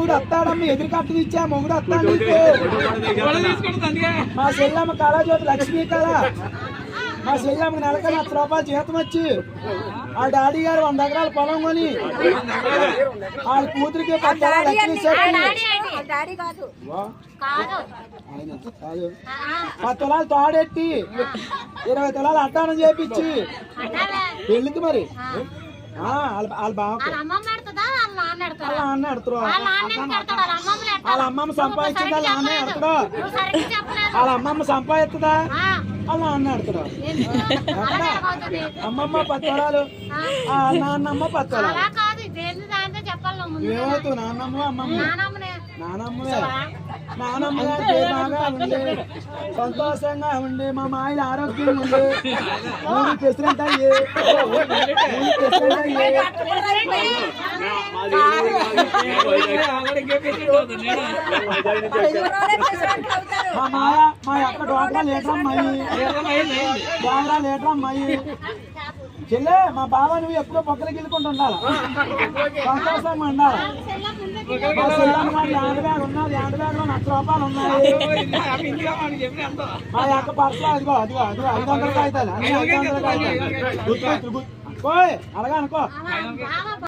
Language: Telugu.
మొగుడు వస్తాడమ్మ, ఎదురు కట్టలు ఇచ్చా మొగుడు వస్తాడు. మా చెల్లమ్మ కళాజ్యోతి లక్ష్మీ కళ, మా చెల్లమ్మకి నెలకి 1,00,000 రూపాయలు జీతం వచ్చి ఆ డాడీ గారు 100 ఎకరాల పొలం కొని వాళ్ళ కూతురికి 10 ఎకరాలు లెక్కలు ఇచ్చారు. 10 తులాలు తాడెట్టి 20 తులాలు అడ్డానం చేపించి పెళ్ళికి మరి వాళ్ళ బావకు వాళ్ళ నాన్న ఎడతారు. వాళ్ళ అమ్మమ్మ సంపాదించింది వాళ్ళ నాన్న ఎడతాడు. వాళ్ళ అమ్మమ్మ సంపాదిస్తుందా వాళ్ళ నాన్న ఎడతాడు. అమ్మమ్మ 10 తులాలు, నాన్నమ్మ 10 తులాలు. ఏమవుతుంది నాన్నమ్మ అమ్మమ్మ? నానమ్మలే. నానమ్మ బాగా ఉండి సంతోషంగా ఉండి మా మాయల ఆరోగ్యం ఉండి ఊరి ప్రెసిడెంట్ అయ్యి మా యొక్క డోక్రా లీటర్ అమ్మాయి, డోక్రా లీటర్ అమ్మాయి చెల్లె. మా బావ నువ్వు ఎప్పుడో పక్కలకి వెళ్ళుకుంటూ ఉండాలి, సంతోషంగా ఉండాలి. మా చెల్లెమ్మ ల్యాండ్ బ్యాగ్ ఉన్నది, ల్యాండ్ బ్యాగ్ లో 1,00,000 రూపాయలు ఉన్నాయి. మా యొక్క పర్సలో అదిగో అదిగో అదిగో 500 కాగితాలు, అన్ని 500 కాగితాలు. అలాగా అనుకో.